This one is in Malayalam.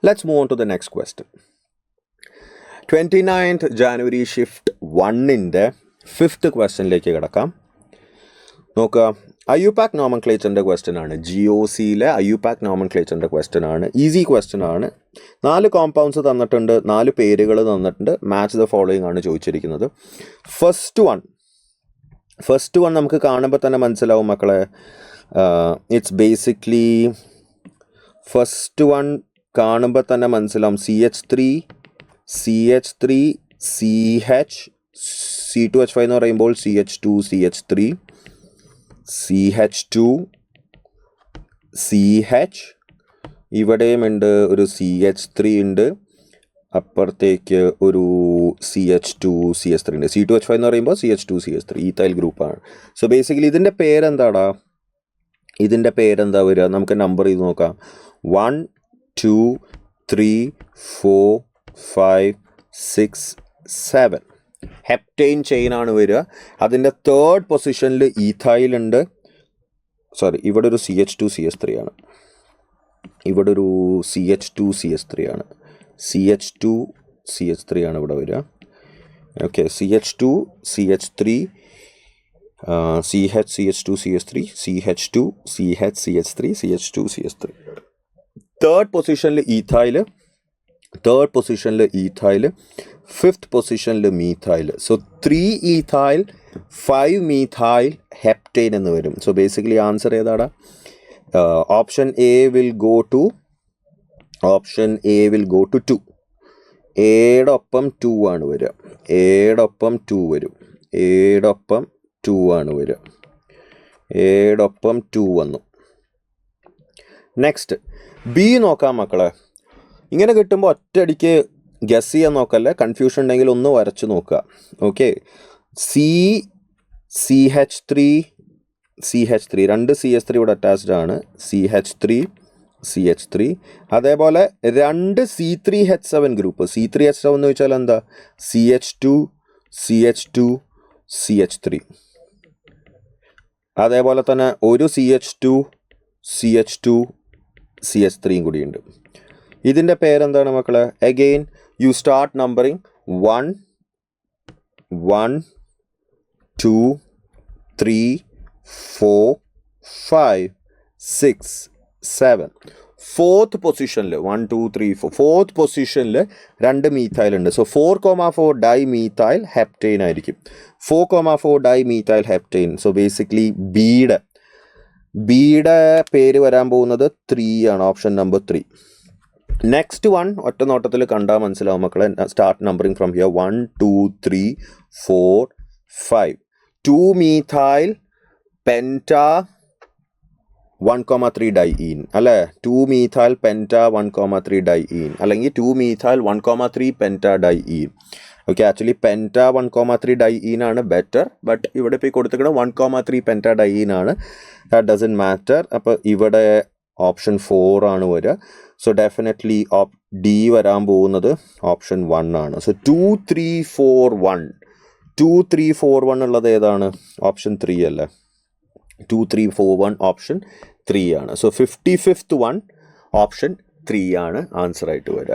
Let's move on to the next question. 29th January shift 1-ന്റെ 5th ക്വസ്റ്റ്യനിലേക്ക് കിടക്കാം. നോക്കുക, IUPAC നോമൻക്ലേച്ചറിൻ്റെ ക്വസ്റ്റ്യൻ ആണ്. GOCയിലെ IUPAC നോമൻക്ലേച്ചറിൻ്റെ ക്വസ്റ്റ്യൻ ആണ്. ഈസി ക്വസ്റ്റ്യൻ ആണ്. 4 കോമ്പൗണ്ട്സ് തന്നിട്ടുണ്ട്, 4 പേരുകൾ തന്നിട്ടുണ്ട്. മാച്ച് ദ ഫോളോയിങ് ആണ് ചോദിച്ചിരിക്കുന്നത്. ഫസ്റ്റ് വൺ നമുക്ക് കാണുമ്പോൾ തന്നെ മനസ്സിലാവും മക്കളെ. ഇറ്റ്സ് ബേസിക്കലി ഫസ്റ്റ് വൺ കാണുമ്പോൾ തന്നെ മനസ്സിലാവും. CH3 CH C2H5 എന്ന് പറയുമ്പോൾ CH2 CH3 CH2 CH, ഇവിടെയും ഉണ്ട് ഒരു CH3 ഉണ്ട്, അപ്പുറത്തേക്ക് ഒരു CH2 CH3 ഉണ്ട്. C2H5 എന്ന് പറയുമ്പോൾ CH2 CH3 ഈത്തൈൽ ഗ്രൂപ്പാണ്. സോ ബേസിക്കലി ഇതിൻ്റെ പേരെന്താടാ? ഇതിൻ്റെ പേരെന്താ വരിക? നമുക്ക് നമ്പർ ചെയ്ത് നോക്കാം. 1 2 3 4 5 6 7 ഹെപ്റ്റൈൻ ചെയിനാണ് വരിക. അതിൻ്റെ 3rd പൊസിഷനിൽ ഈഥൈൽ ഉണ്ട്. ഇവിടെ ഒരു CH2 CH3 ആണ്. ഇവിടെ ഒരു CH2 CH3 ആണ്. CH2 CH3 ആണ് ഇവിടെ വരിക. Okay, CH2 CH3 CH CH2 CH3 CH2 CH CH3 CH2 CH3. 3rd പൊസിഷനിൽ ഈഥൈൽ, 5th പൊസിഷനിൽ methyl. So 3 ethyl 5 methyl heptyne എന്ന് വരും. സോ ബേസിക്കലി ആൻസർ ഏതാടാ? Option A will go to 2. എയുടെ ഒപ്പം 2 ആണ് വരിക. എയുടെ ഒപ്പം 2 വന്നു. നെക്സ്റ്റ് ബി നോക്കാം മക്കളെ. ഇങ്ങനെ കിട്ടുമ്പോൾ ഒറ്റയടിക്ക് ഗസ് ചെയ്യാൻ നോക്കല്ലേ, കൺഫ്യൂഷൻ ഉണ്ടെങ്കിൽ ഒന്ന് വരച്ച് നോക്കുക. ഓക്കെ, CH3 2 CH3 ഇവിടെ അറ്റാച്ച്ഡ് ആണ്. CH3 അതേപോലെ 2 C3H7 ഗ്രൂപ്പ്. C3H7 എന്ന് വെച്ചാൽ എന്താ? CH2 CH3. അതേപോലെ തന്നെ ഒരു CH2 CH3 കൂടിയുണ്ട്. ഇതിൻ്റെ പേരെന്താണ് മക്കളെ? Again you start numbering 1 2 3 4 5 6 7. 4th പൊസിഷനിൽ 1 2 3 4 4th പൊസിഷനിൽ 2 മീഥൈൽ ഉണ്ട്. സോ 4,4 ഡൈ മീഥൈൽ ഹെപ്റ്റൈൻ ആയിരിക്കും. 4,4 dye methyl heptyne. So basically ബിയുടെ പേര് വരാൻ പോകുന്നത് 3 ആണ്. Option number 3. നെക്സ്റ്റ് വൺ ഒറ്റ നോട്ടത്തിൽ കണ്ടാൽ മനസ്സിലാവും മക്കളെ. Start numbering from here 1 2 3 4 5. 2 methyl penta 1,3 diene അല്ലേ? 2 മീഥൈൽ പെൻറ്റാ 1,3 ഡൈഈൻ, അല്ലെങ്കിൽ 2 methyl 1,3 penta diene. Okay, actually penta 1,3 diene ആണ് ബെറ്റർ, ബട്ട് ഇവിടെ ഇപ്പോൾ കൊടുത്തിരിക്കുന്നത് 1,3 പെൻറ്റാ ഡൈഈൻ ആണ്. That doesn't matter. അപ്പോൾ ഇവിടെ ഓപ്ഷൻ 4 ആണ് വരിക. സോ ഡെഫിനറ്റ്ലി ഡി വരാൻ പോകുന്നത് ഓപ്ഷൻ 1 ആണ്. സോ 2 3 4 1 ഉള്ളത് ഏതാണ്? ഓപ്ഷൻ 3 അല്ലേ? 2 3 4 1 ഓപ്ഷൻ 3 ആണ്. സോ 55th വൺ ഓപ്ഷൻ 3 ആണ് ആൻസർ ആയിട്ട് വരിക.